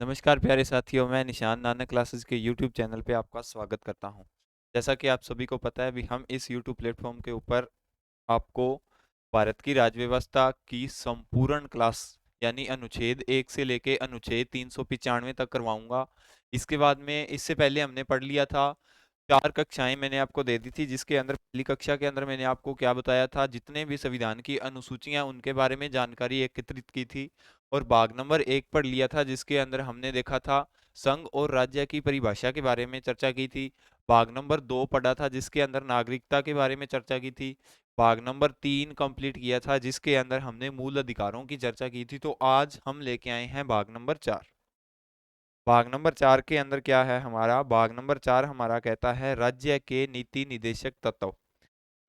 नमस्कार प्यारे साथियों, मैं निशान नानक क्लासेस के यूट्यूब चैनल पे आपका स्वागत करता हूँ। जैसा कि आप सभी को पता है अभी हम इस यूट्यूब प्लेटफॉर्म के ऊपर आपको भारत की राज्य व्यवस्था की संपूर्ण क्लास यानी अनुच्छेद 1 से लेके अनुच्छेद 395 तक करवाऊंगा। इसके बाद में इससे पहले हमने पढ़ लिया था 4 कक्षाएं मैंने आपको दे दी थी, जिसके अंदर पहली कक्षा के अंदर मैंने आपको क्या बताया था, जितने भी संविधान की अनुसूचियां उनके बारे में जानकारी एकत्रित की थी। और भाग नंबर 1 पढ़ लिया था, जिसके अंदर हमने देखा था संघ और राज्य की परिभाषा के बारे में चर्चा की थी। भाग नंबर 2 पढ़ा था, जिसके अंदर नागरिकता के बारे में चर्चा की थी। भाग नंबर 3 कंप्लीट किया था, जिसके अंदर हमने मूल अधिकारों की चर्चा की थी। तो आज हम लेके आए हैं भाग नंबर 4। भाग नंबर 4 के अंदर क्या है हमारा, भाग नंबर 4 हमारा कहता है राज्य के नीति निदेशक तत्व।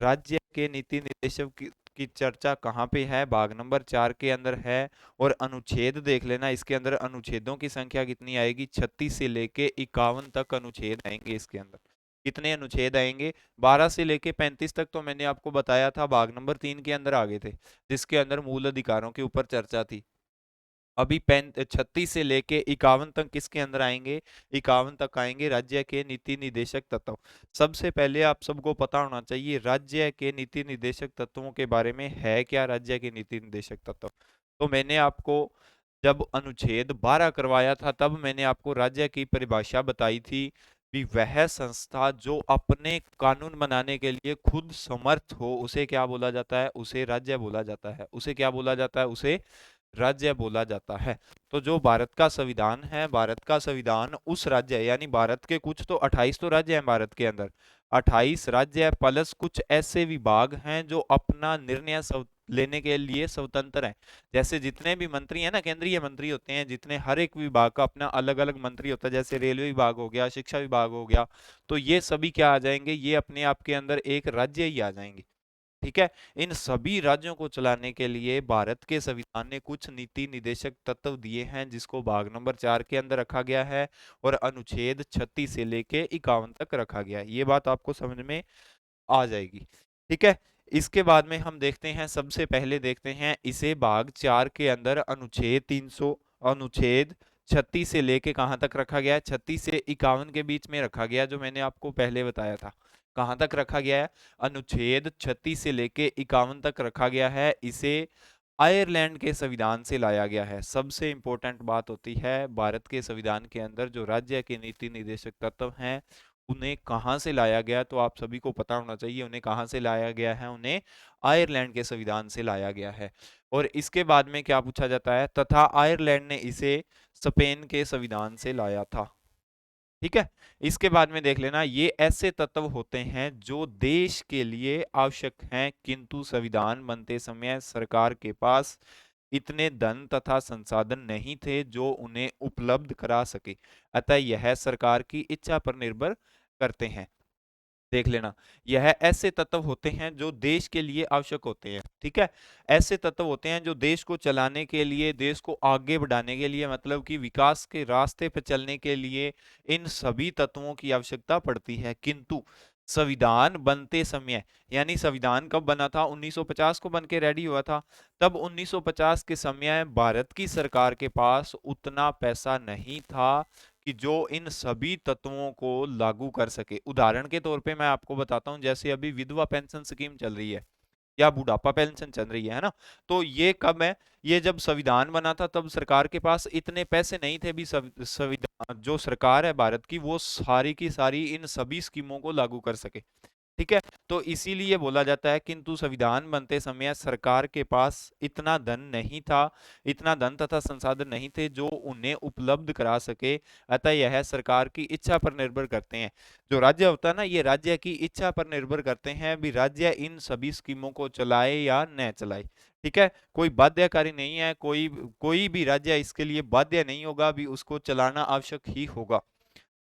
राज्य के नीति निर्देशक की चर्चा कहाँ पे है, भाग नंबर 4 के अंदर है। और अनुच्छेद देख लेना, इसके अंदर अनुच्छेदों की संख्या कितनी आएगी, 36 से लेके 51 तक अनुच्छेद आएंगे। इसके अंदर कितने अनुच्छेद आएंगे, 12 से लेके 35 तक तो मैंने आपको बताया था, भाग नंबर 3 के अंदर आ गए थे, जिसके अंदर मूल अधिकारों के ऊपर चर्चा थी। अभी 36 से लेके 51 तक किसके अंदर आएंगे, 51 तक आएंगे राज्य के नीति निदेशक तत्व। सबसे पहले आप सबको पता होना चाहिए राज्य के नीति निदेशक तत्वों के बारे में है क्या, राज्य के नीति निदेशक तत्व। तो मैंने आपको जब अनुच्छेद 12 करवाया था तब मैंने आपको राज्य की परिभाषा बताई थी कि वह संस्था जो अपने कानून बनाने के लिए खुद समर्थ हो उसे क्या बोला जाता है, उसे राज्य बोला जाता है। उसे क्या बोला जाता है, उसे राज्य बोला जाता है। तो जो भारत का संविधान है, भारत का संविधान उस राज्य यानी भारत के कुछ तो 28 तो राज्य हैं भारत के अंदर, 28 राज्य प्लस कुछ ऐसे विभाग हैं जो अपना निर्णय लेने के लिए स्वतंत्र हैं। जैसे जितने भी मंत्री हैं ना, केंद्रीय मंत्री होते हैं, जितने हर एक विभाग का अपना अलग अलग मंत्री होता है, जैसे रेलवे विभाग हो गया, शिक्षा विभाग हो गया, तो ये सभी क्या आ जाएंगे, ये अपने आप के अंदर एक राज्य ही आ जाएंगे। ठीक है। इन सभी राज्यों को चलाने के लिए भारत के संविधान ने कुछ नीति निदेशक तत्व दिए हैं, जिसको भाग नंबर 4 के अंदर रखा गया है और अनुच्छेद 36 से लेके 51 तक रखा गया है। ये बात आपको समझ में आ जाएगी। ठीक है। इसके बाद में हम देखते हैं, सबसे पहले देखते हैं इसे भाग 4 के अंदर अनुच्छेद 300 अनुच्छेद 36 से लेके कहां तक रखा गया है, 36 से 51 के बीच में रखा गया, जो मैंने आपको पहले बताया था। कहां तक रखा गया है, अनुच्छेद 36 से लेके 51 तक रखा गया है। इसे आयरलैंड के संविधान से लाया गया है। सबसे इंपॉर्टेंट बात होती है, भारत के संविधान के अंदर जो राज्य के नीति निर्देशक तत्व हैं उन्हें कहाँ से लाया गया, तो आप सभी को पता होना चाहिए उन्हें कहाँ से लाया गया है, उन्हें आयरलैंड के संविधान से लाया गया है। और इसके बाद में क्या पूछा जाता है, तथा आयरलैंड ने इसे स्पेन के संविधान से लाया था। ठीक है। इसके बाद में देख लेना, ये ऐसे तत्व होते हैं जो देश के लिए आवश्यक हैं, किंतु संविधान बनते समय सरकार के पास इतने धन तथा संसाधन नहीं थे जो उन्हें उपलब्ध करा सके, अतः यह सरकार की इच्छा पर निर्भर करते हैं। देख लेना, यह ऐसे तत्व होते हैं जो देश के लिए आवश्यक होते हैं। ठीक है। ऐसे तत्व होते हैं जो देश को चलाने के लिए, देश को आगे बढ़ाने के लिए, मतलब कि विकास के रास्ते पर चलने के लिए इन सभी तत्वों की आवश्यकता पड़ती है। किंतु संविधान बनते समय, यानी संविधान कब बना था, 1950 को बन के रेडी हुआ था, तब 1950 के समय भारत की सरकार के पास उतना पैसा नहीं था कि जो इन सभी तत्वों को लागू कर सके। उदाहरण के तौर पे मैं आपको बताता हूं, जैसे अभी विधवा पेंशन स्कीम चल रही है या बुढ़ापा पेंशन चल रही है ना, तो ये कब है, ये जब संविधान बना था तब सरकार के पास इतने पैसे नहीं थे भी संविधान जो सरकार है भारत की वो सारी की सारी इन सभी स्कीमों को लागू कर सके। ठीक है। तो इसीलिए बोला जाता है, किंतु संविधान बनते समय सरकार के पास इतना धन नहीं था, इतना धन तथा संसाधन नहीं थे जो उन्हें उपलब्ध करा सके, अतः यह सरकार की इच्छा पर निर्भर करते हैं। जो राज्य होता है ना, ये राज्य की इच्छा पर निर्भर करते हैं भी राज्य इन सभी स्कीमों को चलाए या न चलाए। ठीक है। कोई बाध्यकारी नहीं है, कोई कोई भी राज्य इसके लिए बाध्य नहीं होगा, भी उसको चलाना आवश्यक ही होगा।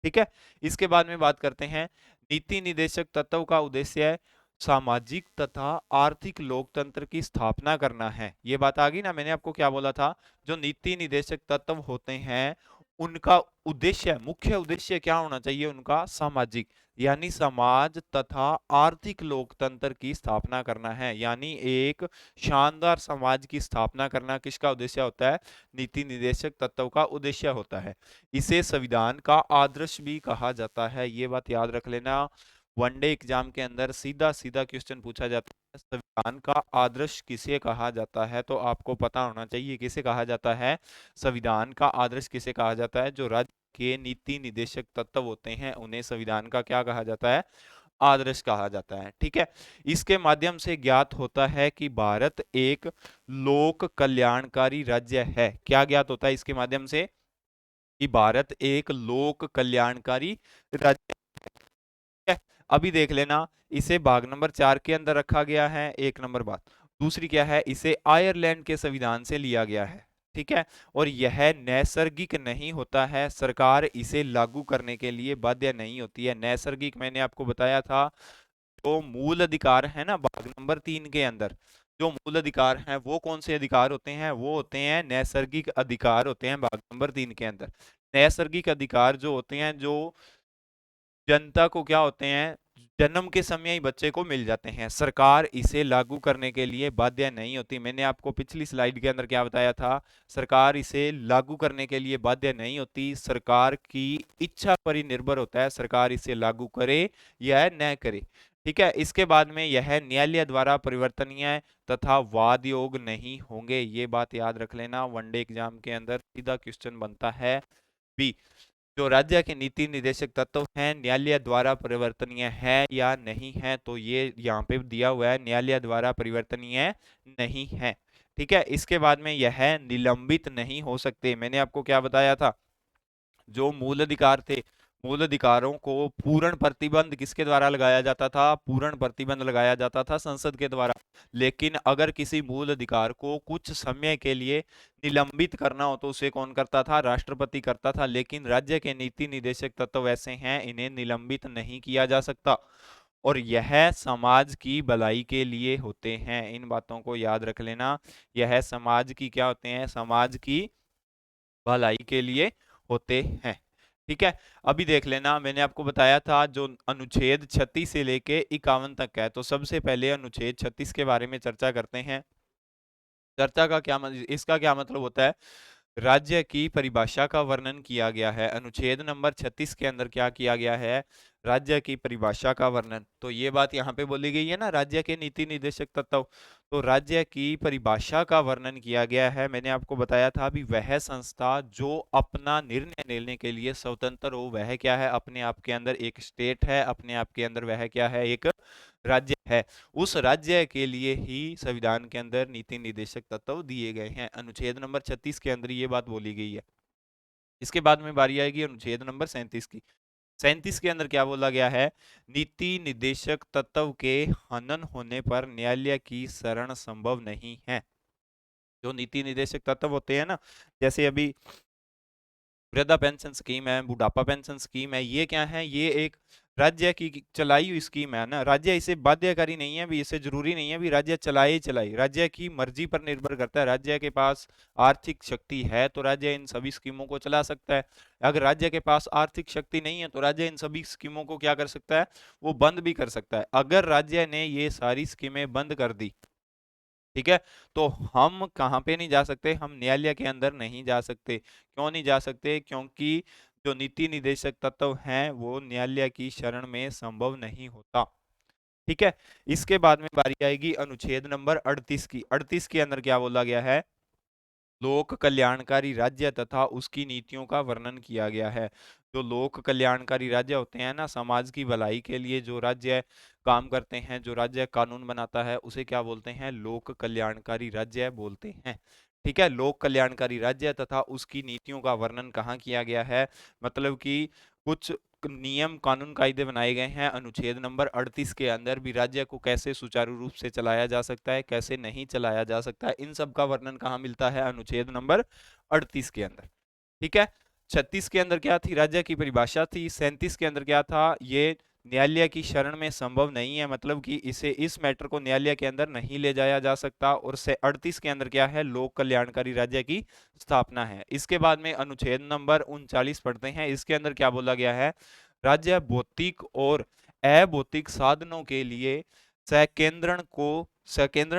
ठीक है। इसके बाद में बात करते हैं, नीति निदेशक तत्व का उद्देश्य सामाजिक तथा आर्थिक लोकतंत्र की स्थापना करना है। ये बात आ गई ना, मैंने आपको क्या बोला था, जो नीति निदेशक तत्व होते हैं उनका उद्देश्य, मुख्य उद्देश्य क्या होना चाहिए उनका? सामाजिक, यानी समाज तथा आर्थिक लोकतंत्र की स्थापना करना है। यानी एक शानदार समाज की स्थापना करना किसका उद्देश्य होता है? नीति निर्देशक तत्व का उद्देश्य होता है। इसे संविधान का आदर्श भी कहा जाता है, ये बात याद रख लेना। वनडे एग्जाम के अंदर सीधा सीधा क्वेश्चन पूछा जाता है, संविधान का आदर्श किसे कहा जाता है? तो आपको पता होना चाहिए किसे कहा जाता है। संविधान का आदर्श किसे कहा जाता है? जो राज्य के नीति निर्देशक तत्व होते हैं उन्हें संविधान का क्या कहा जाता है? आदर्श कहा जाता है। ठीक है, इसके माध्यम से ज्ञात होता है कि भारत एक लोक कल्याणकारी राज्य है। क्या ज्ञात होता है इसके माध्यम से? कि भारत एक लोक कल्याणकारी राज्य है। अभी देख लेना, इसे भाग नंबर 4 के अंदर रखा गया है, एक नंबर बात। दूसरी क्या है? इसे आयरलैंड के संविधान से लिया गया है। ठीक है, और यह नैसर्गिक नहीं होता है, सरकार इसे लागू करने के लिए बाध्य नहीं होती है। नैसर्गिक मैंने आपको बताया था, जो मूल अधिकार है ना भाग नंबर 3 के अंदर, जो मूल अधिकार हैं वो कौन से अधिकार होते हैं? वो होते हैं नैसर्गिक अधिकार होते हैं भाग नंबर 3 के अंदर। नैसर्गिक अधिकार जो होते हैं, जो जनता को क्या होते हैं? जन्म के समय ही बच्चे को मिल जाते हैं, सरकार इसे लागू करने के लिए बाध्य नहीं होती। मैंने आपको पिछली स्लाइड के अंदर क्या बताया था? सरकार इसे लागू करने के लिए बाध्य नहीं होती, सरकार की इच्छा पर ही निर्भर होता है, सरकार इसे लागू करे या न करे। ठीक है, इसके बाद में यह न्यायालय द्वारा परिवर्तनीय तथा वाद योग नहीं होंगे, ये बात याद रख लेना। वनडे एग्जाम के अंदर सीधा क्वेश्चन बनता है बी, जो राज्य के नीति निर्देशक तत्व हैं न्यायालय द्वारा परिवर्तनीय है या नहीं है? तो ये यहाँ पे दिया हुआ है, न्यायालय द्वारा परिवर्तनीय नहीं है। ठीक है, इसके बाद में यह निलंबित नहीं हो सकते। मैंने आपको क्या बताया था? जो मूल अधिकार थे, मूल अधिकारों को पूर्ण प्रतिबंध किसके द्वारा लगाया जाता था? पूर्ण प्रतिबंध लगाया जाता था संसद के द्वारा। लेकिन अगर किसी मूल अधिकार को कुछ समय के लिए निलंबित करना हो तो उसे कौन करता था? राष्ट्रपति करता था। लेकिन राज्य के नीति निर्देशक तत्व ऐसे हैं, इन्हें निलंबित नहीं किया जा सकता, और यह समाज की भलाई के लिए होते हैं। इन बातों को याद रख लेना, यह समाज की क्या होते हैं? समाज की भलाई के लिए होते हैं। ठीक है, अभी देख लेना, मैंने आपको बताया था जो अनुच्छेद 36 से लेके 51 तक है, तो सबसे पहले अनुच्छेद 36 के बारे में चर्चा करते हैं। चर्चा का क्या इसका क्या मतलब होता है? राज्य की परिभाषा का वर्णन किया गया है। अनुच्छेद नंबर 36 के अंदर क्या किया गया है? राज्य की परिभाषा का वर्णन। तो ये बात यहाँ पे बोली गई है ना, राज्य के नीति निर्देशक तत्व, तो राज्य की परिभाषा का वर्णन किया गया है। मैंने आपको बताया था अभी, वह संस्था जो अपना निर्णय लेने के लिए स्वतंत्र हो, वह क्या है? अपने आप के अंदर एक स्टेट है, अपने आप के अंदर वह क्या है? एक राज्य है। उस राज्य के लिए ही संविधान के अंदर नीति निर्देशक तत्व दिए गए हैं। अनुच्छेद नंबर 36 के अंदर ये बात बोली गई है। इसके बाद में बारी आएगी अनुच्छेद नंबर 37 की। 37 के अंदर क्या बोला गया है? नीति निर्देशक तत्व के हनन होने पर न्यायालय की शरण संभव नहीं है। जो नीति निर्देशक तत्व होते हैं ना, जैसे अभी वृद्धा पेंशन स्कीम है, बुढ़ापा पेंशन स्कीम है, ये क्या है? ये एक राज्य की चलाई हुई स्कीम है ना, राज्य इसे बाध्यकारी नहीं है भी, इसे जरूरी नहीं है भी राज्य चलाए ही चलाए, राज्य की मर्जी पर निर्भर करता है। राज्य के पास आर्थिक शक्ति है तो राज्य इन सभी स्कीमों को चला सकता है। अगर राज्य के पास आर्थिक शक्ति नहीं है तो राज्य इन सभी स्कीमों को क्या कर सकता है? वो बंद भी कर सकता है। अगर राज्य ने ये सारी स्कीमें बंद कर दी, ठीक है, तो हम कहाँ पे नहीं जा सकते? हम न्यायालय के अंदर नहीं जा सकते। क्यों नहीं जा सकते? क्योंकि जो नीति निर्देशक तत्व हैं वो न्यायालय की शरण में संभव नहीं होता। ठीक है, इसके बाद में बारी आएगी अनुच्छेद नंबर 38 की। 38 के अंदर क्या बोला गया है? लोक कल्याणकारी राज्य तथा उसकी नीतियों का वर्णन किया गया है। जो लोक कल्याणकारी राज्य होते हैं ना, समाज की भलाई के लिए जो राज्य काम करते हैं, जो राज्य कानून बनाता है, उसे क्या बोलते हैं? लोक कल्याणकारी राज्य बोलते हैं। ठीक है, लोक कल्याणकारी राज्य तथा उसकी नीतियों का वर्णन कहाँ किया गया है? मतलब कि कुछ नियम कानून कायदे बनाए गए हैं अनुच्छेद नंबर 38 के अंदर भी, राज्य को कैसे सुचारू रूप से चलाया जा सकता है, कैसे नहीं चलाया जा सकता है, इन सब का वर्णन कहाँ मिलता है? अनुच्छेद नंबर 38 के अंदर। ठीक है, 36 के अंदर क्या थी? राज्य की परिभाषा थी। 37 के अंदर क्या था? ये न्यायालय की शरण में संभव नहीं है, मतलब कि इसे इस मैटर को न्यायालय के अंदर नहीं ले जाया जा सकता। और से 38 के अंदर क्या है, लोक कल्याणकारी राज्य की स्थापना है। इसके बाद में अनुच्छेद नंबर 39 पढ़ते हैं। इसके अंदर क्या बोला गया है, राज्य भौतिक और अभौतिक साधनों के लिए संकेंद्रण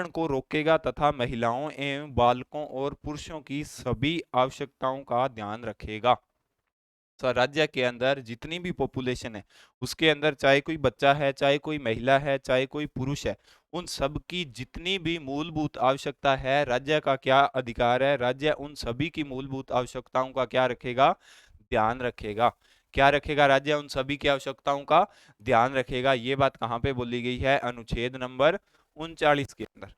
को रोकेगा तथा महिलाओं एवं बालकों और पुरुषों की सभी आवश्यकताओं का ध्यान रखेगा। राज्य के अंदर जितनी भी पॉपुलेशन है, उसके अंदर चाहे कोई बच्चा है, चाहे कोई महिला है, चाहे कोई पुरुष है, उन सब की जितनी भी मूलभूत आवश्यकता है, राज्य का क्या अधिकार है, राज्य उन सभी की मूलभूत आवश्यकताओं का क्या रखेगा, ध्यान रखेगा। क्या रखेगा, राज्य उन सभी की आवश्यकताओं का ध्यान रखेगा। ये बात कहाँ पे बोली गई है, अनुच्छेद नंबर 39 के अंदर।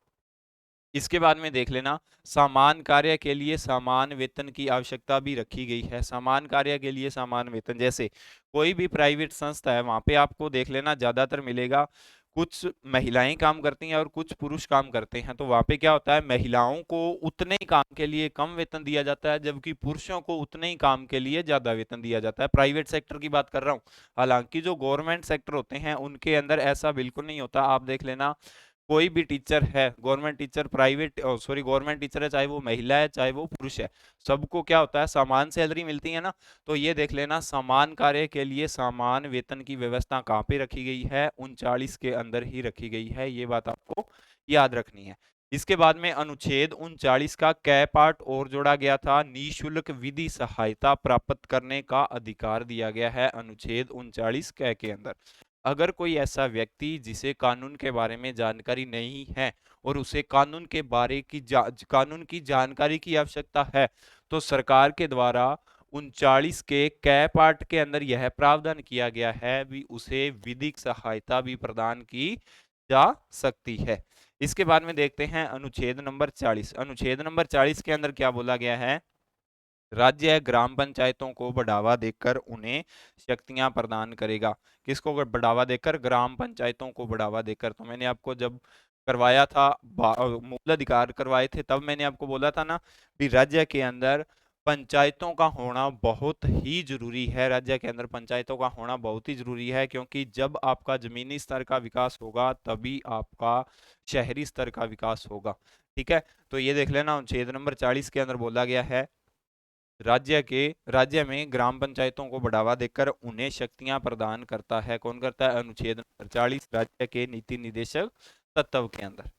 इसके बाद में देख लेना, समान कार्य के लिए समान वेतन की आवश्यकता भी रखी गई है। समान कार्य के लिए समान वेतन, जैसे कोई भी प्राइवेट संस्था है, वहां पे आपको देख लेना ज्यादातर मिलेगा, कुछ महिलाएं काम करती हैं और कुछ पुरुष काम करते हैं। तो वहां पे क्या होता है, महिलाओं को उतने ही काम के लिए कम वेतन दिया जाता है, जबकि पुरुषों को उतने ही काम के लिए ज्यादा वेतन दिया जाता है। प्राइवेट सेक्टर की बात कर रहा हूँ। हालांकि जो गवर्नमेंट सेक्टर होते हैं उनके अंदर ऐसा बिल्कुल नहीं होता। आप देख लेना, कोई भी टीचर है, government teacher, private sorry government teacher है, चाहे वो महिला है चाहे वो पुरुष है, सबको क्या होता है, समान सैलरी मिलती है ना। तो ये देख लेना, समान कार्य के लिए समान वेतन की व्यवस्था कहाँ पे रखी गई है, 39 के अंदर ही रखी गई है। ये बात आपको याद रखनी है। इसके बाद में अनुच्छेद 39 का कै पार्ट और जोड़ा गया था, निःशुल्क विधि सहायता प्राप्त करने का अधिकार दिया गया है अनुच्छेद 39 कै के अंदर। अगर कोई ऐसा व्यक्ति जिसे कानून के बारे में जानकारी नहीं है और उसे कानून की जानकारी की आवश्यकता है, तो सरकार के द्वारा 39 के कै पार्ट के अंदर यह प्रावधान किया गया है भी उसे विधिक सहायता भी प्रदान की जा सकती है। इसके बाद में देखते हैं अनुच्छेद नंबर 40। अनुच्छेद नंबर 40 के अंदर क्या बोला गया है, राज्य ग्राम पंचायतों को बढ़ावा देकर उन्हें शक्तियां प्रदान करेगा। किसको बढ़ावा देकर, ग्राम पंचायतों को बढ़ावा देकर। तो मैंने आपको जब करवाया था, मूल अधिकार करवाए थे, तब मैंने आपको बोला था ना कि राज्य के अंदर पंचायतों का होना बहुत ही जरूरी है। राज्य के अंदर पंचायतों का होना बहुत ही जरूरी है, क्योंकि जब आपका जमीनी स्तर का विकास होगा तभी आपका शहरी स्तर का विकास होगा। ठीक है, तो ये देख लेना, अनुच्छेद नंबर 40 के अंदर बोला गया है, राज्य में ग्राम पंचायतों को बढ़ावा देकर उन्हें शक्तियां प्रदान करता है। कौन करता है, अनुच्छेद नंबर 40 राज्य के नीति निदेशक तत्व के अंदर।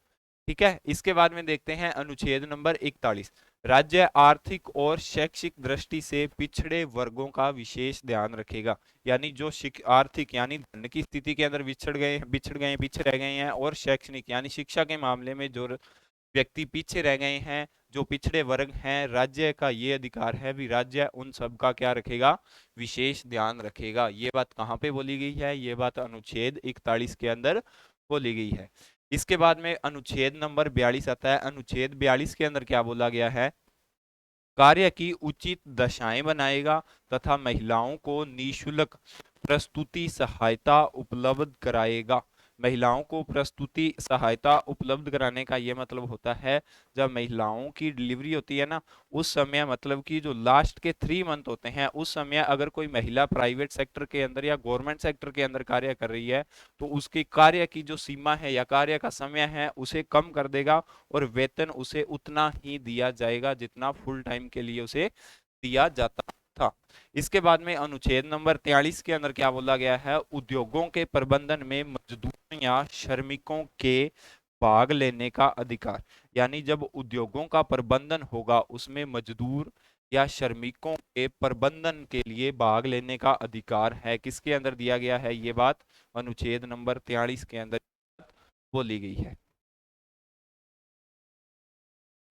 ठीक है, इसके बाद में देखते हैं अनुच्छेद नंबर 41। राज्य आर्थिक और शैक्षिक दृष्टि से पिछड़े वर्गों का विशेष ध्यान रखेगा। यानी जो आर्थिक यानी धन की स्थिति के अंदर बिछड़ गए पीछे रह गए हैं, और शैक्षणिक यानी शिक्षा के मामले में जो व्यक्ति पीछे रह गए हैं, जो पिछड़े वर्ग हैं, राज्य का ये अधिकार है भी राज्य उन सब का क्या रखेगा, विशेष ध्यान रखेगा। ये बात कहाँ पे बोली गई है, ये बात अनुच्छेद 41 के अंदर बोली गई है। इसके बाद में अनुच्छेद नंबर 42 आता है। अनुच्छेद 42 के अंदर क्या बोला गया है, कार्य की उचित दशाएं बनाएगा तथा महिलाओं को निःशुल्क प्रस्तुति सहायता उपलब्ध कराएगा। महिलाओं को प्रस्तुति सहायता उपलब्ध कराने का ये मतलब होता है, जब महिलाओं की डिलीवरी होती है ना, उस समय मतलब कि जो लास्ट के 3 मंथ होते हैं, उस समय अगर कोई महिला प्राइवेट सेक्टर के अंदर या गवर्नमेंट सेक्टर के अंदर कार्य कर रही है, तो उसकी कार्य की जो सीमा है या कार्य का समय है उसे कम कर देगा, और वेतन उसे उतना ही दिया जाएगा जितना फुल टाइम के लिए उसे दिया जाता था। इसके बाद में अनुच्छेद नंबर 43 के अंदर क्या बोला गया है, उद्योगों के प्रबंधन में मजदूरों या श्रमिकों के भाग लेने का अधिकार। यानी जब उद्योगों का प्रबंधन होगा, उसमें मजदूर या श्रमिकों के प्रबंधन के लिए भाग लेने का अधिकार है। किसके अंदर दिया गया है, ये बात अनुच्छेद नंबर 43 के अंदर बोली गई है।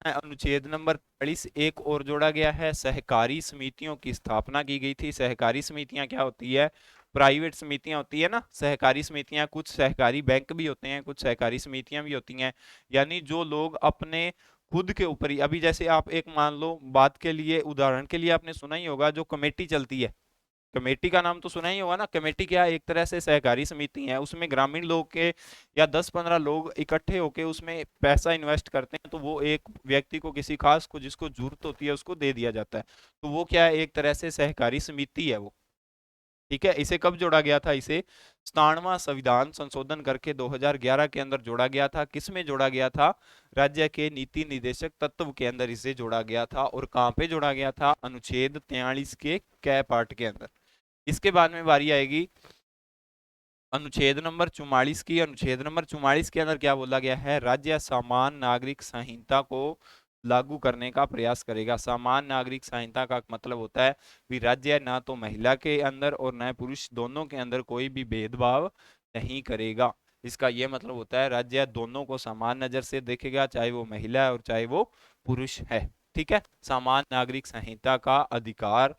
अनुच्छेद नंबर 43 एक और जोड़ा गया है, सहकारी समितियों की स्थापना की गई थी। सहकारी समितियां क्या होती है, प्राइवेट समितियां होती है ना सहकारी समितियां, कुछ सहकारी बैंक भी होते हैं, कुछ सहकारी समितियां भी होती हैं। यानी जो लोग अपने खुद के ऊपर ही, अभी जैसे आप एक मान लो बात के लिए, उदाहरण के लिए आपने सुना ही होगा, जो कमेटी चलती है, कमेटी का नाम तो सुना ही होगा ना। कमेटी क्या, एक तरह से सहकारी समिति है, उसमें ग्रामीण लोग के या 10-15 लोग इकट्ठे होके उसमें पैसा इन्वेस्ट करते हैं, तो वो एक व्यक्ति को, किसी खास को जिसको जरूरत होती है उसको दे दिया जाता है। तो वो क्या है, एक तरह से सहकारी समिति है वो। ठीक है, इसे कब जोड़ा गया था? इसे 97वां संविधान संशोधन करके 2011 के अंदर जोड़ा गया था। किसमें जोड़ा गया था? राज्य के नीति निदेशक तत्व के अंदर इसे जोड़ा गया था। और कहां पे जोड़ा गया था? अनुच्छेद 43 के कै पार्ट के अंदर। इसके बाद में बारी आएगी अनुच्छेद नंबर 44 की। अनुच्छेद नंबर 44 के अंदर क्या बोला गया है? राज्य समान नागरिक संहिता को लागू करने का प्रयास करेगा। समान नागरिक संहिता का मतलब होता है कि राज्य ना तो महिला के अंदर और न पुरुष दोनों के अंदर कोई भी भेदभाव नहीं करेगा। इसका यह मतलब होता है राज्य दोनों को समान नजर से देखेगा, चाहे वो महिला है और चाहे वो पुरुष है। ठीक है, समान नागरिक संहिता का अधिकार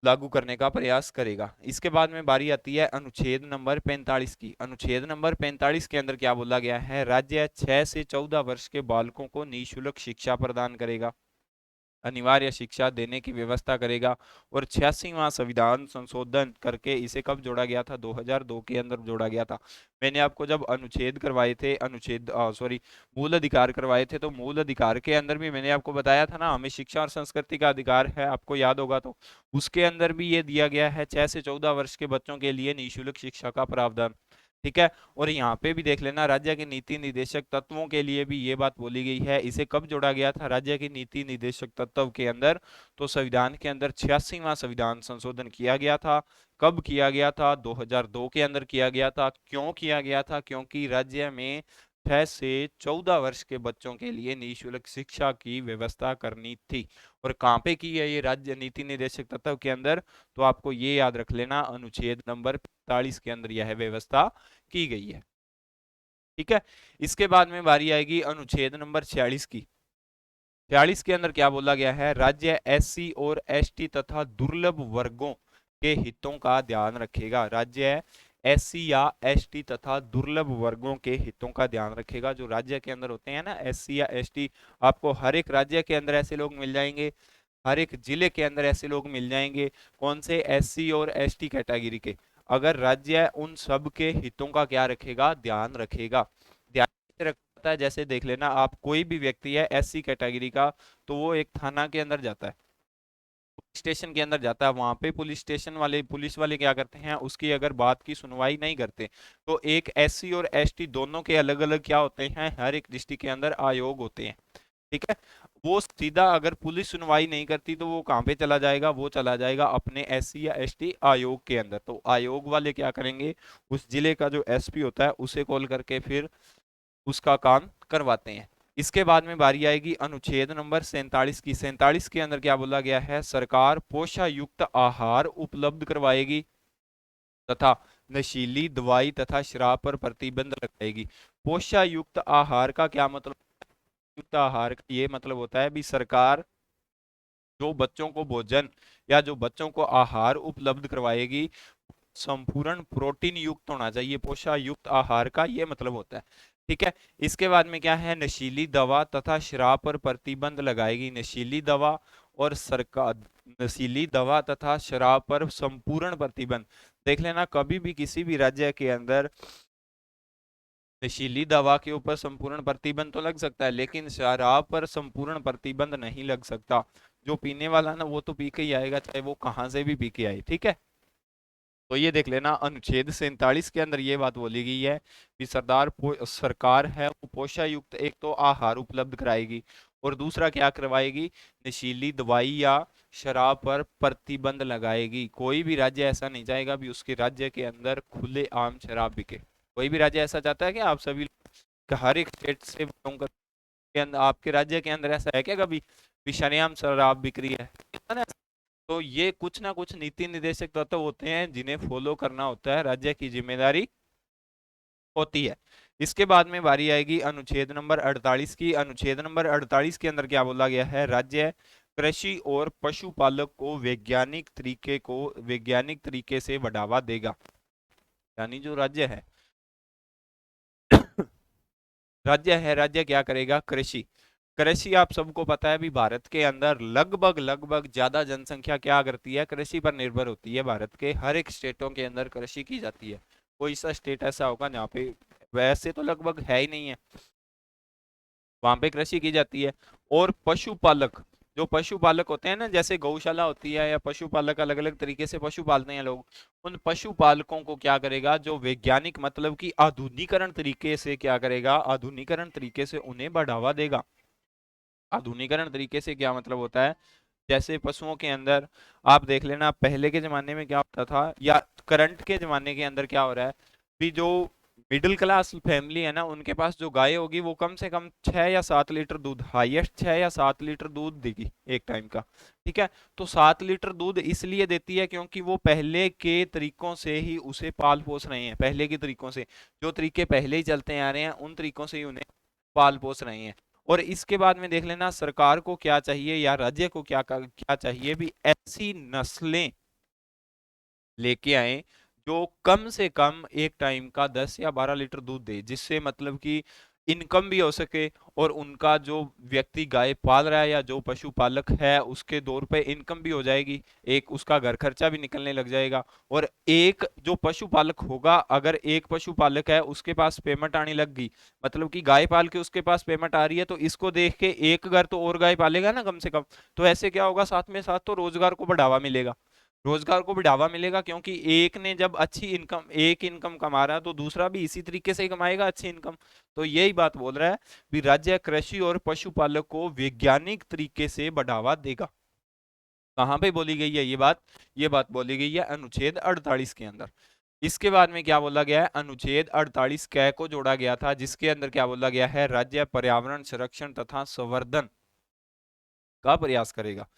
लागू करने का प्रयास करेगा। इसके बाद में बारी आती है अनुच्छेद नंबर 45 की। अनुच्छेद नंबर 45 के अंदर क्या बोला गया है? राज्य 6 से 14 वर्ष के बालकों को निःशुल्क शिक्षा प्रदान करेगा, अनिवार्य शिक्षा देने की व्यवस्था करेगा। और 86वां संविधान संशोधन करके इसे कब जोड़ा गया था? 2002 के अंदर जोड़ा गया था। मैंने आपको जब अनुच्छेद करवाए थे, अनुच्छेद सॉरी मूल अधिकार करवाए थे, तो मूल अधिकार के अंदर भी मैंने आपको बताया था ना, हमें शिक्षा और संस्कृति का अधिकार है, आपको याद होगा। तो उसके अंदर भी ये दिया गया है 6 से 14 वर्ष के बच्चों के लिए निःशुल्क शिक्षा का प्रावधान। ठीक है, और यहाँ पे भी देख लेना, राज्य के नीति निदेशक तत्वों के लिए भी ये बात बोली गई है। इसे कब जोड़ा गया था राज्य की नीति निदेशक तत्व के अंदर? तो संविधान के अंदर 86वां संविधान संशोधन किया गया था। कब किया गया था? 2002 के अंदर किया गया था। क्यों किया गया था? क्योंकि राज्य में 6 से 14 वर्ष के बच्चों के लिए निःशुल्क शिक्षा की व्यवस्था करनी थी। और कहाँ पे की है ये राज्य नीति निदेशक तत्व के अंदर? तो आपको ये याद रख लेना, अनुच्छेद नंबर 45 के अंदर यह व्यवस्था की गई है। ठीक है, इसके बाद में बारी आएगी अनुच्छेद नंबर 46 की। 46 के अंदर क्या बोला गया है? राज्य एससी और एसटी तथा दुर्लभ वर्गों के हितों का ध्यान रखेगा। राज्य एससी या एसटी तथा दुर्लभ वर्गों के हितों का ध्यान रखेगा। जो राज्य के अंदर होते हैं ना एससी या एसटी, आपको हर एक राज्य के अंदर ऐसे लोग मिल जाएंगे, हर एक जिले के अंदर ऐसे लोग मिल जाएंगे। कौन से? एससी और एसटी कैटेगरी के। अगर राज्य उन सब के हितों का क्या रखेगा? ध्यान रखेगा। ध्यान कैसे रखता है? जैसे देख लेना आप, कोई भी व्यक्ति है एससी कैटेगरी का, तो वो एक थाना के अंदर जाता है, पुलिस स्टेशन के अंदर जाता है। वहां पे पुलिस स्टेशन वाले, पुलिस वाले क्या करते हैं? उसकी अगर बात की सुनवाई नहीं करते, तो एक एससी और एसटी दोनों के अलग अलग क्या होते हैं? हर एक डिस्ट्रिक्ट के अंदर आयोग होते हैं। ठीक है, वो सीधा अगर पुलिस सुनवाई नहीं करती तो वो कहां पे चला जाएगा? वो चला जाएगा अपने एससी या एसटी आयोग के अंदर। तो आयोग वाले क्या करेंगे? उस जिले का जो एसपी होता है उसे कॉल करके फिर उसका काम करवाते हैं। इसके बाद में बारी आएगी अनुच्छेद नंबर 47 की। 47 के अंदर क्या बोला गया है? सरकार पोषायुक्त आहार उपलब्ध करवाएगी तथा नशीली दवाई तथा शराब पर प्रतिबंध लगाएगी। पोषायुक्त आहार का क्या मतलब? युक्त आहार का ये मतलब होता है भी सरकार जो बच्चों को भोजन या जो बच्चों को आहार उपलब्ध करवाएगी, संपूर्ण प्रोटीन युक्त होना चाहिए। पोषण युक्त आहार का ये मतलब होता है। ठीक है, इसके बाद में क्या है? नशीली दवा तथा शराब पर प्रतिबंध लगाएगी। नशीली दवा और सरकार, नशीली दवा तथा शराब पर संपूर्ण प्रतिबंध। देख लेना, कभी भी किसी भी राज्य के अंदर नशीली दवा के ऊपर संपूर्ण प्रतिबंध तो लग सकता है, लेकिन शराब पर संपूर्ण प्रतिबंध नहीं लग सकता। जो पीने वाला ना वो तो पी के ही आएगा, चाहे वो कहां से भी पी के आए। ठीक है, तो ये देख लेना, अनुच्छेद 47 के अंदर ये बात बोली गई है कि सरकार है वो पोषण युक्त एक तो आहार उपलब्ध कराएगी, और दूसरा क्या करवाएगी? नशीली दवाई या शराब पर प्रतिबंध लगाएगी। कोई भी राज्य ऐसा नहीं चाहेगा भी उसके राज्य के अंदर खुले आम शराब बिके। कोई भी राज्य ऐसा चाहता है कि आप सभी हर एक स्टेट से belong के अंदर, आपके राज्य के अंदर ऐसा है क्या कभी भी शरेआम शराब बिक रही है? तो ये कुछ ना कुछ नीति निर्देशक तत्व होते हैं जिन्हें फॉलो करना होता है, राज्य की जिम्मेदारी होती है। इसके बाद में बारी आएगी अनुच्छेद नंबर 48 की। अनुच्छेद नंबर 48 के अंदर क्या बोला गया है? राज्य कृषि और पशुपालक को वैज्ञानिक तरीके से बढ़ावा देगा। यानी जो राज्य क्या करेगा? कृषि। कृषि आप सबको पता है भी भारत के अंदर लगभग लगभग ज्यादा जनसंख्या क्या करती है? कृषि पर निर्भर होती है। भारत के हर एक स्टेटों के अंदर कृषि की जाती है। कोई सा स्टेट ऐसा होगा जहाँ पे, वैसे तो लगभग है ही नहीं है, वहां पे कृषि की जाती है। और पशुपालक, जो पशुपालक होते हैं ना, जैसे गौशाला होती है या पशुपालक अलग अलग तरीके से पशु पालते हैं लोग, उन पशुपालकों को क्या करेगा, जो वैज्ञानिक मतलब कि आधुनिकीकरण तरीके से क्या करेगा, आधुनिकीकरण तरीके से उन्हें बढ़ावा देगा। आधुनिकीकरण तरीके से क्या मतलब होता है, जैसे पशुओं के अंदर आप देख लेना, पहले के जमाने में क्या होता था या करंट के जमाने के अंदर क्या हो रहा है भी, जो मिडिल क्लास फैमिली है ना, उनके पास जो गाय होगी वो कम से कम 6 या 7 लीटर दूध, हाईएस्ट 6 या 7 लीटर दूध देगी एक टाइम का। ठीक है, तो 7 लीटर दूध इसलिए देती है क्योंकि वो पहले के तरीकों से ही उसे पाल पोस रहे हैं, पहले के तरीकों से, जो तरीके पहले ही चलते आ रहे हैं उन तरीकों से ही उन्हें पाल पोस रहे हैं। और इसके बाद में देख लेना, सरकार को क्या चाहिए या राज्य को क्या चाहिए भी, ऐसी नस्लें लेके आए जो कम से कम एक टाइम का 10 या 12 लीटर दूध दे, जिससे मतलब कि इनकम भी हो सके, और उनका जो व्यक्ति गाय पाल रहा है या जो पशुपालक है उसके 2 रुपए इनकम भी हो जाएगी, एक उसका घर खर्चा भी निकलने लग जाएगा। और एक जो पशुपालक होगा, अगर एक पशुपालक है उसके पास पेमेंट आने लग गई, मतलब कि गाय पाल के उसके पास पेमेंट आ रही है, तो इसको देख के एक घर तो और गाय पालेगा ना कम से कम। तो ऐसे क्या होगा, साथ में साथ तो रोजगार को बढ़ावा मिलेगा, रोजगार को बढ़ावा मिलेगा, क्योंकि एक ने जब अच्छी इनकम, एक इनकम कमा रहा है तो दूसरा भी इसी तरीके से ही कमाएगा अच्छी इनकम। तो यही बात बोल रहा है कि राज्य कृषि और पशुपालक को वैज्ञानिक तरीके से बढ़ावा देगा। कहाँ पे बोली गई है ये बात, ये बात बोली गई है अनुच्छेद 48 के अंदर। इसके बाद में क्या बोला गया है, अनुच्छेद 48 क को जोड़ा गया था, जिसके अंदर क्या बोला गया है, राज्य पर्यावरण संरक्षण तथा संवर्धन का प्रयास करेगा।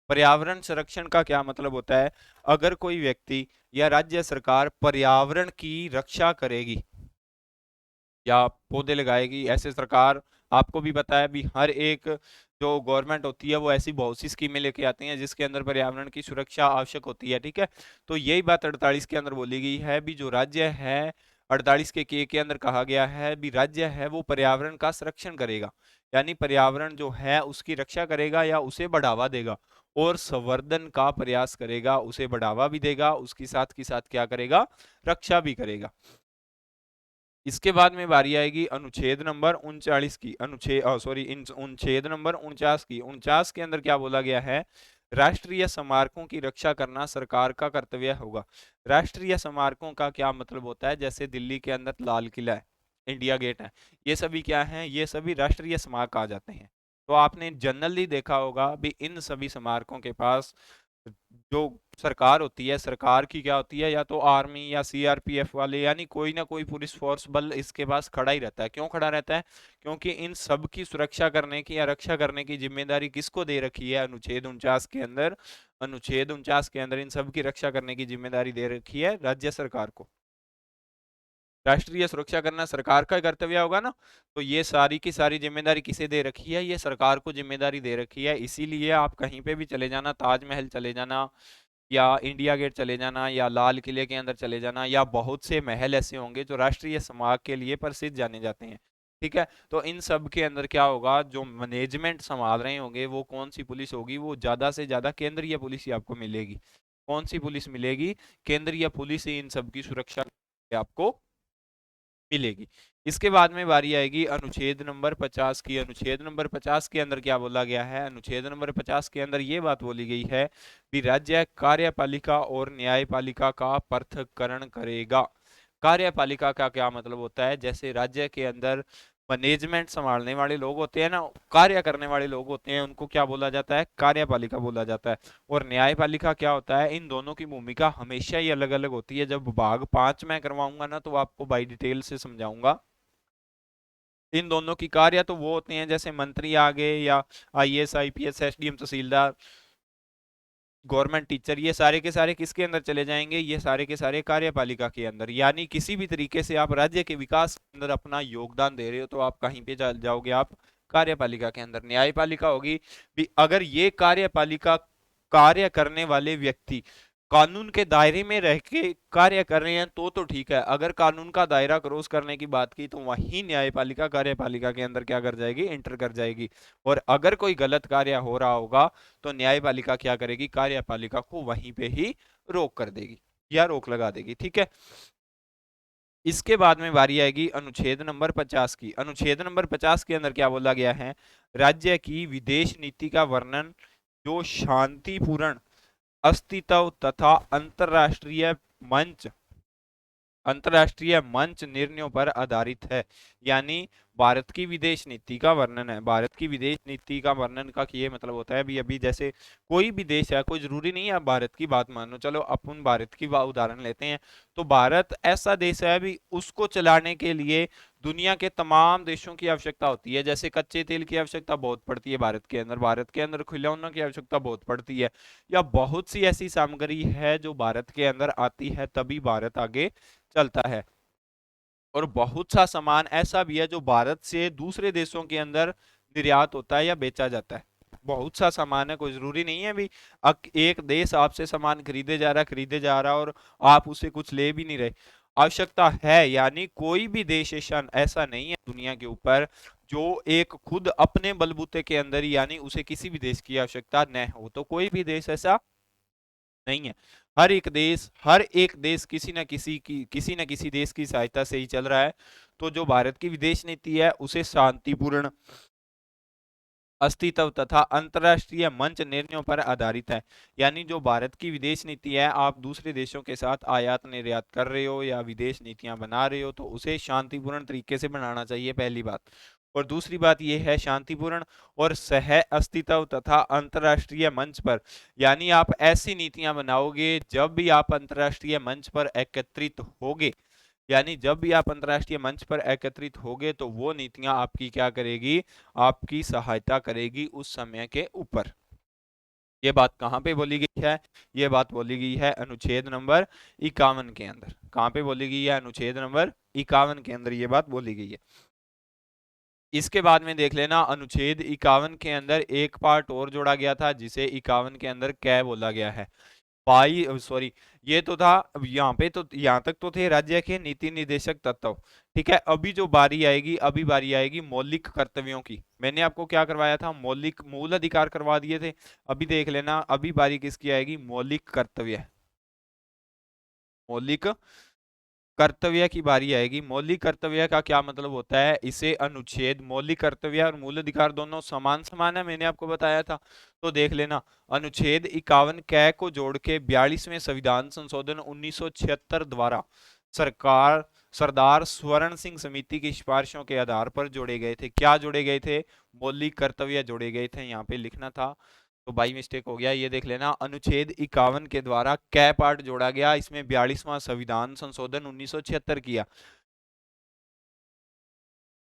पर्यावरण संरक्षण का क्या मतलब होता है, अगर कोई व्यक्ति या राज्य सरकार पर्यावरण की रक्षा करेगी या पौधे लगाएगी, ऐसे सरकार, आपको भी पता है भी, हर एक जो गवर्नमेंट होती है वो ऐसी बहुत सी स्कीमें लेके आती हैं जिसके अंदर पर्यावरण की सुरक्षा आवश्यक होती है। ठीक है, तो यही बात 48 के अंदर बोली गई है भी, जो राज्य है 48 के अंदर कहा गया है भी, राज्य है वो पर्यावरण का संरक्षण करेगा, यानी पर्यावरण जो है उसकी रक्षा करेगा या उसे बढ़ावा देगा, और संवर्धन का प्रयास करेगा, उसे बढ़ावा भी देगा, उसके साथ की साथ क्या करेगा, रक्षा भी करेगा। इसके बाद में बारी आएगी अनुच्छेद नंबर 39 की, अनुच्छेद नंबर 49 की। 49 के अंदर क्या बोला गया है, राष्ट्रीय स्मारकों की रक्षा करना सरकार का कर्तव्य होगा। राष्ट्रीय स्मारकों का क्या मतलब होता है, जैसे दिल्ली के अंदर लाल किला है, इंडिया गेट है, ये सभी क्या है, ये सभी राष्ट्रीय स्मारक आ जाते हैं। तो आपने जनरली देखा होगा भी, इन सभी स्मारकों के पास जो सरकार होती है, सरकार की क्या होती है, या तो आर्मी या सीआरपीएफ वाले, यानी कोई ना कोई पुलिस फोर्स बल इसके पास खड़ा ही रहता है। क्यों खड़ा रहता है, क्योंकि इन सब की सुरक्षा करने की या रक्षा करने की जिम्मेदारी किसको दे रखी है, अनुच्छेद 49 के अंदर, अनुच्छेद 49 के अंदर इन सब की रक्षा करने की जिम्मेदारी दे रखी है राज्य सरकार को। राष्ट्रीय सुरक्षा करना सरकार का कर्तव्य होगा ना, तो ये सारी की सारी जिम्मेदारी किसे दे रखी है, ये सरकार को जिम्मेदारी दे रखी है। इसीलिए आप कहीं पे भी चले जाना, ताजमहल चले जाना या इंडिया गेट चले जाना या लाल किले के अंदर चले जाना, या बहुत से महल ऐसे होंगे जो राष्ट्रीय स्मारक के लिए प्रसिद्ध जाने जाते हैं। ठीक है, तो इन सब के अंदर क्या होगा, जो मैनेजमेंट संभाल रहे होंगे वो कौन सी पुलिस होगी, वो ज्यादा से ज्यादा केंद्रीय पुलिस ही आपको मिलेगी। कौन सी पुलिस मिलेगी, केंद्रीय पुलिस ही इन सब की सुरक्षा आपको मिलेगी। इसके बाद में बारी आएगी अनुच्छेद नंबर 50 की। अनुच्छेद नंबर 50 के अंदर क्या बोला गया है, अनुच्छेद नंबर 50 के अंदर ये बात बोली गई है कि राज्य कार्यपालिका और न्यायपालिका का पृथक्करण करेगा। कार्यपालिका का क्या मतलब होता है, जैसे राज्य के अंदर मैनेजमेंट संभालने वाले लोग होते हैं ना, कार्य करने वाले लोग होते हैं, उनको क्या बोला जाता है, कार्यपालिका बोला जाता है। और न्यायपालिका क्या होता है, इन दोनों की भूमिका हमेशा ही अलग अलग होती है। जब भाग 5 में करवाऊंगा ना तो आपको बाई डिटेल से समझाऊंगा। इन दोनों की कार्य तो वो होते हैं, जैसे मंत्री आ गए या आईएएस आईपीएस एसडीएम तहसीलदार गवर्नमेंट टीचर, ये सारे के सारे किसके अंदर चले जाएंगे, ये सारे के सारे कार्यपालिका के अंदर। यानी किसी भी तरीके से आप राज्य के विकास के अंदर अपना योगदान दे रहे हो तो आप कहीं पे जाओगे, आप कार्यपालिका के अंदर। न्यायपालिका होगी भी, अगर ये कार्यपालिका कार्य करने वाले व्यक्ति कानून के दायरे में रह के कार्य कर रहे हैं तो ठीक है, अगर कानून का दायरा क्रॉस करने की बात की तो वहीं न्यायपालिका कार्यपालिका के अंदर क्या कर जाएगी, इंटर कर जाएगी। और अगर कोई गलत कार्य हो रहा होगा तो न्यायपालिका क्या करेगी, कार्यपालिका को वहीं पे ही रोक कर देगी या रोक लगा देगी। ठीक है, इसके बाद में बारी आएगी अनुच्छेद नंबर 50 की। अनुच्छेद नंबर 50 के अंदर क्या बोला गया है, राज्य की विदेश नीति का वर्णन जो शांतिपूर्ण अस्तित्व तथा मंच अंतर्राष्ट्रीय मंच निर्णयों पर आधारित है। यानी भारत की विदेश नीति का वर्णन है। भारत की विदेश नीति का वर्णन का ये मतलब होता है, अभी अभी जैसे कोई भी देश है, कोई जरूरी नहीं है आप भारत की बात मानो, चलो अपन भारत की उदाहरण लेते हैं। तो भारत ऐसा देश है, अभी उसको चलाने के लिए दुनिया के तमाम देशों की आवश्यकता होती है। जैसे कच्चे तेल की आवश्यकता बहुत पड़ती है भारत के अंदर, भारत के अंदर खिलौनों की आवश्यकता बहुत पड़ती है, या बहुत सी ऐसी सामग्री है जो भारत के अंदर आती है, तभी भारत आगे चलता है। और बहुत सा सामान ऐसा भी है जो भारत से दूसरे देशों के अंदर निर्यात होता है या बेचा जाता है। बहुत सा सामान है, कोई जरूरी नहीं है भी एक देश आपसे सामान खरीदे जा रहा और आप उसे कुछ ले भी नहीं रहे। आवश्यकता है, यानी कोई भी देश ऐसा ऐसा नहीं है दुनिया के ऊपर जो एक खुद अपने बलबूते के अंदर ही, यानी उसे किसी भी देश की आवश्यकता न हो। तो कोई भी देश ऐसा नहीं है। हर एक देश किसी न किसी देश की सहायता से ही चल रहा है। तो जो भारत की विदेश नीति है उसे शांतिपूर्ण अस्तित्व तथा अंतर्राष्ट्रीय मंच निर्णयों पर आधारित है। यानी जो भारत की विदेश नीति है, आप दूसरे देशों के साथ आयात निर्यात कर रहे हो या विदेश नीतियां बना रहे हो, तो उसे शांतिपूर्ण तरीके से बनाना चाहिए, पहली बात। और दूसरी बात यह है शांतिपूर्ण और सह अस्तित्व तथा अंतर्राष्ट्रीय मंच पर। यानी आप ऐसी नीतियां बनाओगे जब भी आप अंतर्राष्ट्रीय मंच पर एकत्रित होगे, यानी जब भी आप अंतर्राष्ट्रीय मंच पर एकत्रित होगे तो वो नीतियां आपकी क्या करेगी, आपकी सहायता करेगी उस समय के ऊपर। ये बात कहाँ पे बोली गई है? ये बात बोली गई है अनुच्छेद नंबर 51 के अंदर। कहाँ पे बोली गई है? अनुच्छेद नंबर 51 के अंदर ये बात बोली गई है। इसके बाद में देख लेना, अनुच्छेद 51 के अंदर एक पार्ट और जोड़ा गया था जिसे 51 के अंदर कै बोला गया है। बाई सॉरी, ये तो था यहाँ पे, तो यहाँ तक तो थे राज्य के नीति निर्देशक तत्व। ठीक है, अभी बारी आएगी मौलिक कर्तव्यों की। मैंने आपको क्या करवाया था? मौलिक मूल अधिकार करवा दिए थे। अभी देख लेना, अभी बारी किसकी आएगी? मौलिक कर्तव्य। मौलिक कर्तव्य की बारी आएगी। मौलिक कर्तव्य का क्या मतलब होता है? इसे अनुच्छेद, मौलिक कर्तव्य और मूल अधिकार दोनों समान समान है, मैंने आपको बताया था। तो देख लेना, अनुच्छेद 51 कै को जोड़ के 42वें संविधान संशोधन 1976 द्वारा सरकार सरदार स्वर्ण सिंह समिति की सिफारिशों के आधार पर जोड़े गए थे। क्या जोड़े गए थे? मौलिक कर्तव्य जोड़े गए थे। यहाँ पे लिखना था तो बाई मिस्टेक हो गया। ये देख लेना, अनुच्छेद 51 के द्वारा कै पार्ट जोड़ा गया, इसमें 42वां संविधान संशोधन 1976 किया।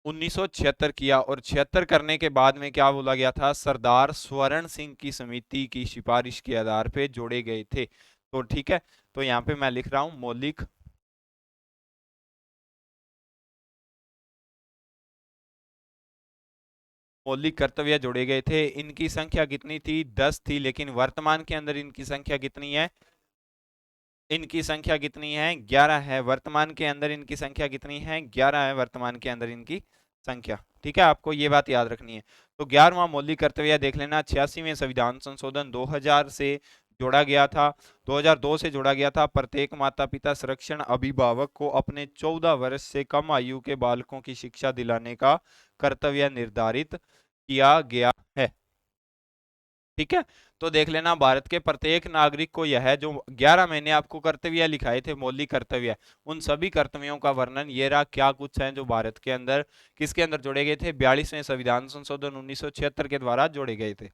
1976 किया, और 76 करने के बाद में क्या बोला गया था? सरदार स्वर्ण सिंह की समिति की सिफारिश के आधार पे जोड़े गए थे। तो ठीक है, तो यहाँ पे मैं लिख रहा हूं मौलिक कर्तव्य जोड़े गए थे। इनकी संख्या कितनी थी? 10 थी, लेकिन वर्तमान के अंदर इनकी संख्या कितनी है? इनकी संख्या कितनी है? 11 है। वर्तमान के अंदर इनकी संख्या कितनी है? 11 है वर्तमान के अंदर इनकी संख्या। ठीक है, आपको ये बात याद रखनी है। तो 11वां मौलिक कर्तव्य देख लेना, 86वें संविधान संशोधन 2000 से जोड़ा गया था, 2002 से जोड़ा गया था। प्रत्येक माता पिता संरक्षण अभिभावक को अपने 14 वर्ष से कम आयु के बालकों की शिक्षा दिलाने का कर्तव्य निर्धारित किया गया है। ठीक है, तो देख लेना, भारत के प्रत्येक नागरिक को यह जो 11 महीने आपको कर्तव्य लिखाए थे, मौलिक कर्तव्य, उन सभी कर्तव्यों का वर्णन ये रहा। क्या कुछ है जो भारत के अंदर किसके अंदर जोड़े गए थे? 42वें संविधान संशोधन 1976 के द्वारा जोड़े गए थे।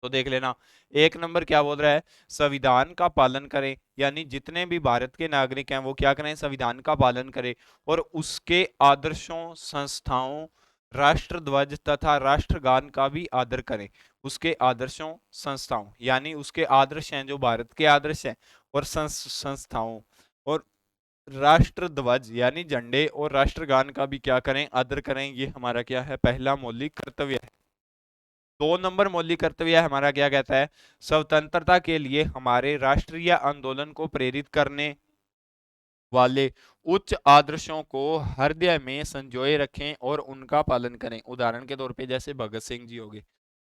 तो देख लेना, एक नंबर क्या बोल रहा है? संविधान का पालन करें, यानी जितने भी भारत के नागरिक हैं वो क्या करें? संविधान का पालन करें और उसके आदर्शों, संस्थाओं, राष्ट्र ध्वज तथा राष्ट्रगान का भी आदर करें। उसके आदर्शों, संस्थाओं, यानी उसके आदर्श हैं जो भारत के आदर्श हैं, और संस्थाओं, और राष्ट्र ध्वज यानी झंडे और राष्ट्रगान का भी क्या करें? आदर करें। ये हमारा क्या है? पहला मौलिक कर्तव्य है। 2 नंबर मौलिक कर्तव्य हमारा क्या कहता है? स्वतंत्रता के लिए हमारे राष्ट्रीय आंदोलन को प्रेरित करने वाले उच्च आदर्शों को हृदय में संजोए रखें और उनका पालन करें। उदाहरण के तौर पे जैसे भगत सिंह जी हो गए,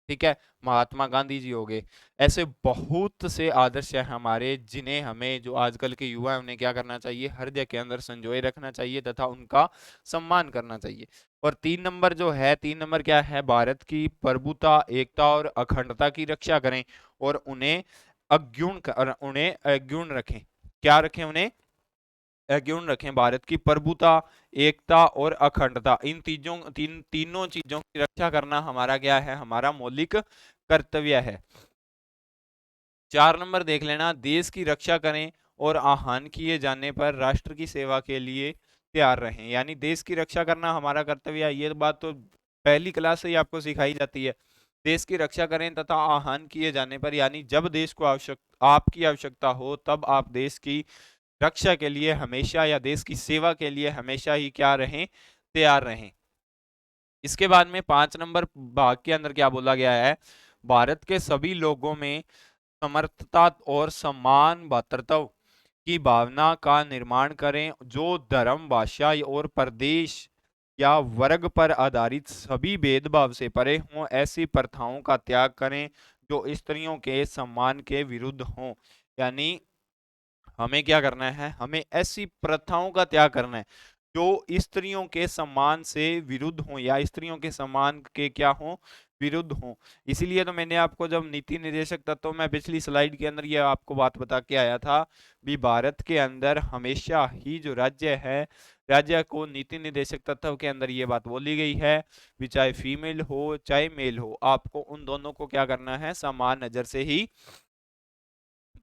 ठीक है, महात्मा गांधी जी हो गए। ऐसे बहुत से आदर्श हैं हमारे, जिन्हें हमें, जो आजकल के युवा हैं, उन्हें क्या करना चाहिए, हृदय के अंदर संजोए रखना चाहिए तथा उनका सम्मान करना चाहिए। और 3 नंबर जो है, 3 नंबर क्या है, भारत की प्रभुता, एकता और अखंडता की रक्षा करें और उन्हें अग्युण रखें। क्या रखें, उन्हें अग्युण रखें। भारत की प्रभुता, एकता और अखंडता, इन तीनों चीजों की रक्षा करना हमारा क्या है, हमारा मौलिक कर्तव्य है। 4 नंबर देख लेना, देश की रक्षा करें और आह्वान किए जाने पर राष्ट्र की सेवा के लिए तैयार रहें। यानी देश की रक्षा करना हमारा कर्तव्य है, ये बात तो पहली क्लास से ही आपको सिखाई जाती है। देश की रक्षा करें तथा आह्वान किए जाने पर, यानी जब देश को आपकी आवश्यकता हो, तब आप देश की रक्षा के लिए हमेशा, या देश की सेवा के लिए हमेशा ही क्या रहें, तैयार रहें। इसके बाद में 5 नंबर भाग के अंदर क्या बोला गया है, भारत के सभी लोगों में समर्थता और समान भ्रातृत्व की भावना का निर्माण करें, जो धर्म, भाषा और प्रदेश या वर्ग पर आधारित सभी भेदभाव से परे हों। ऐसी प्रथाओं का त्याग करें जो स्त्रियों के सम्मान के विरुद्ध हों। यानी हमें क्या करना है, हमें ऐसी प्रथाओं का त्याग करना है जो स्त्रियों के सम्मान से विरुद्ध हों, या स्त्रियों के सम्मान के क्या हों, विरुद्ध हों। इसीलिए तो मैंने आपको जब नीति निर्देशक तत्व में पिछली स्लाइड के अंदर ये आपको बात बता के आया था भी, भारत के अंदर हमेशा ही जो राज्य है, राज्य को नीति निर्देशक तत्व के अंदर ये बात बोली गई है भी, चाहे फीमेल हो चाहे मेल हो, आपको उन दोनों को क्या करना है, समान नजर से ही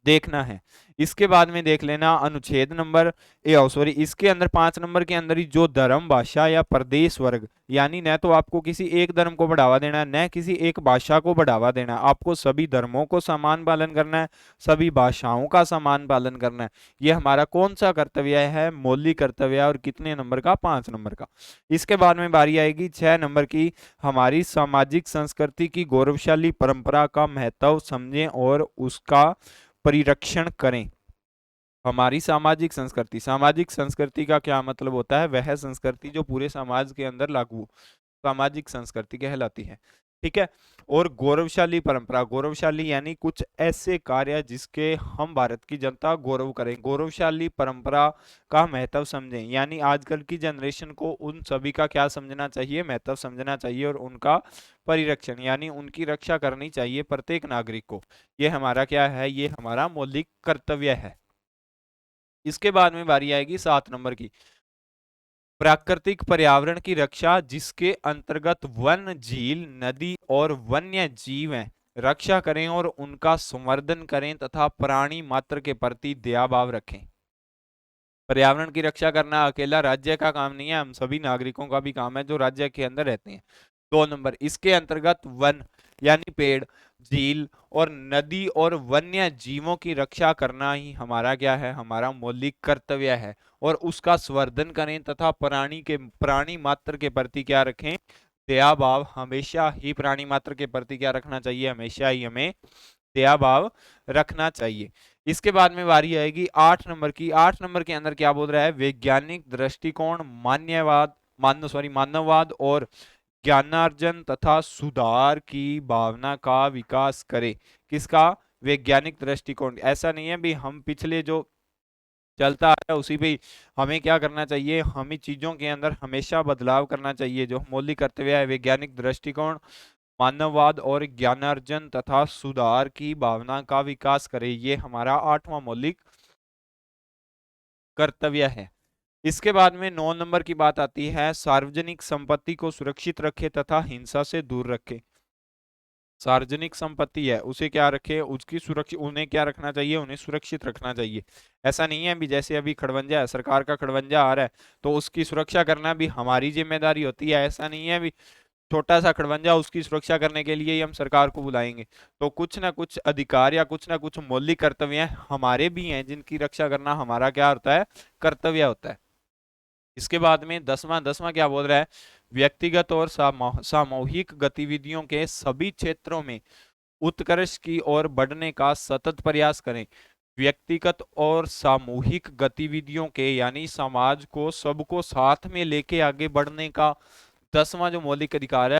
देखना है। इसके बाद में देख लेना अनुच्छेद नंबर सॉरी, इसके अंदर 5 नंबर के अंदर ही जो धर्म, भाषा या प्रदेश वर्ग, यानी न तो आपको किसी एक धर्म को बढ़ावा देना है, न किसी एक भाषा को बढ़ावा देना है, आपको सभी धर्मों को समान पालन करना है, सभी भाषाओं का समान पालन करना है। ये हमारा कौन सा कर्तव्य है, मौलिक कर्तव्य है। और कितने नंबर का, 5 नंबर का। इसके बाद में बारी आएगी 6 नंबर की, हमारी सामाजिक संस्कृति की गौरवशाली परंपरा का महत्व समझें और उसका परिरक्षण करें। हमारी सामाजिक संस्कृति का क्या मतलब होता है, वह संस्कृति जो पूरे समाज के अंदर लागू, सामाजिक संस्कृति कहलाती है। ठीक है। और गौरवशाली परंपरा, गौरवशाली यानी कुछ ऐसे कार्य जिसके हम भारत की जनता गौरव करें। गौरवशाली परंपरा का महत्व समझें, यानी आजकल की जनरेशन को उन सभी का क्या समझना चाहिए, महत्व समझना चाहिए और उनका परिरक्षण यानी उनकी रक्षा करनी चाहिए प्रत्येक नागरिक को। ये हमारा क्या है, ये हमारा मौलिक कर्तव्य है। इसके बाद में बारी आएगी 7 नंबर की, प्राकृतिक पर्यावरण की रक्षा, जिसके अंतर्गत वन, झील, नदी और वन्य जीव हैं, रक्षा करें और उनका संवर्धन करें तथा प्राणी मात्र के प्रति दया भाव रखें। पर्यावरण की रक्षा करना अकेला राज्य का काम नहीं है, हम सभी नागरिकों का भी काम है जो राज्य के अंदर रहते हैं। 2 नंबर, इसके अंतर्गत वन यानी पेड़, झील और नदी और वन्य जीवों की रक्षा करना ही हमारा क्या है, हमारा मौलिक कर्तव्य है। और उसका संवर्धन करें तथा प्राणी मात्र के प्रति क्या रखें, दया भाव। हमेशा ही प्राणी मात्र के प्रति क्या रखना चाहिए, हमेशा ही हमें दया भाव रखना चाहिए। इसके बाद में बारी आएगी 8 नंबर की। 8 नंबर के अंदर क्या बोल रहा है, वैज्ञानिक दृष्टिकोण, मानववाद और ज्ञानार्जन तथा सुधार की भावना का विकास करे। किसका, वैज्ञानिक दृष्टिकोण। ऐसा नहीं है भी हम पिछले जो चलता आ रहा है उसी पे ही हमें क्या करना चाहिए, हमें चीजों के अंदर हमेशा बदलाव करना चाहिए। जो मौलिक कर्तव्य है, वैज्ञानिक दृष्टिकोण, मानववाद और ज्ञानार्जन तथा सुधार की भावना का विकास करे, ये हमारा 8वां मौलिक कर्तव्य है। इसके बाद में 9 नंबर की बात आती है, सार्वजनिक संपत्ति को सुरक्षित रखे तथा हिंसा से दूर रखे। सार्वजनिक संपत्ति है उसे क्या रखे, उसकी सुरक्षा, उन्हें क्या रखना चाहिए, उन्हें सुरक्षित रखना चाहिए। ऐसा नहीं है भी जैसे अभी खड़वंजा है, सरकार का खड़वंजा आ रहा है तो उसकी सुरक्षा करना भी हमारी जिम्मेदारी होती है। ऐसा नहीं है भी छोटा सा खड़वंजा, उसकी सुरक्षा करने के लिए ही हम सरकार को बुलाएंगे। तो कुछ ना कुछ अधिकार या कुछ ना कुछ मौलिक कर्तव्य हमारे भी हैं जिनकी रक्षा करना हमारा क्या होता है, कर्तव्य होता है। इसके बाद में दसवां दसवां क्या बोल रहा है, व्यक्तिगत और सामूहिक गतिविधियों के सभी क्षेत्रों में उत्कर्ष की ओर बढ़ने का सतत प्रयास करें। व्यक्तिगत और सामूहिक गतिविधियों के यानी समाज को सबको साथ में लेके आगे बढ़ने का 10वां जो मौलिक अधिकार है,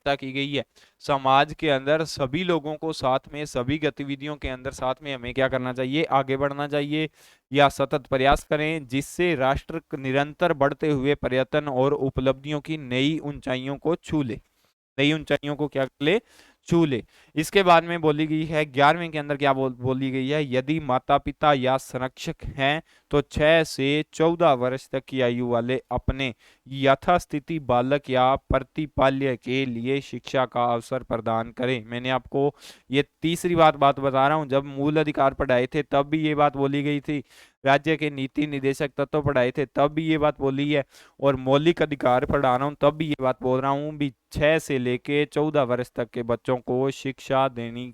की गई है। समाज के अंदर सभी लोगों को साथ में, सभी गतिविधियों के अंदर साथ में हमें क्या करना चाहिए, आगे बढ़ना चाहिए या सतत प्रयास करें, जिससे राष्ट्र निरंतर बढ़ते हुए पर्यटन और उपलब्धियों की नई ऊंचाइयों को छू ले, नई ऊंचाइयों को क्या कर ले, छू ले। इसके बाद में बोली गई है 11वें के अंदर क्या बोली गई है, यदि माता पिता या संरक्षक हैं तो 6 से 14 वर्ष तक की आयु वाले अपने यथास्थिति बालक या प्रतिपाल्य के लिए शिक्षा का अवसर प्रदान करें। मैंने आपको ये तीसरी बात बता रहा हूं, जब मूल अधिकार पढ़ाए थे तब भी ये बात बोली गई थी, राज्य के नीति निदेशक तत्व पढ़ाए थे तब भी ये बात बोली है, और मौलिक अधिकार पढ़ा रहा हूँ तब भी ये बात बोल रहा हूँ भी 6 से लेके 14 वर्ष तक के बच्चों को शिक्षा देनी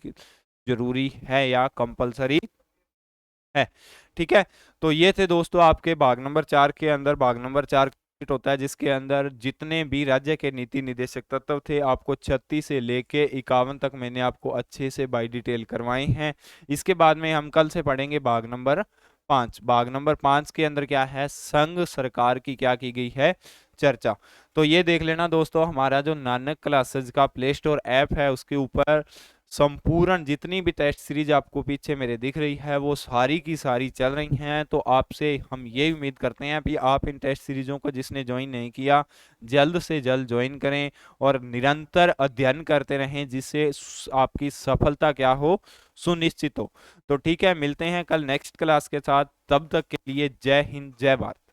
जरूरी है या कंपलसरी है। ठीक है, तो ये थे दोस्तों आपके भाग नंबर 4 के अंदर। भाग नंबर 4 होता है जिसके अंदर जितने भी राज्य के नीति निदेशक तत्व थे, आपको 36 से लेके 51 तक मैंने आपको अच्छे से बाय डिटेल करवाए हैं। इसके बाद में हम कल से पढ़ेंगे भाग नंबर 5। भाग नंबर 5 के अंदर क्या है, संघ सरकार की क्या की गई है, चर्चा। तो ये देख लेना दोस्तों, हमारा जो नानक क्लासेस का प्ले स्टोर ऐप है उसके ऊपर संपूर्ण जितनी भी टेस्ट सीरीज आपको पीछे मेरे दिख रही है वो सारी की सारी चल रही हैं। तो आपसे हम ये उम्मीद करते हैं कि आप इन टेस्ट सीरीजों को जिसने ज्वाइन नहीं किया जल्द से जल्द ज्वाइन करें और निरंतर अध्ययन करते रहें, जिससे आपकी सफलता क्या हो, सुनिश्चित हो। तो ठीक है, मिलते हैं कल नेक्स्ट क्लास के साथ, तब तक के लिए जय हिंद जय भारत।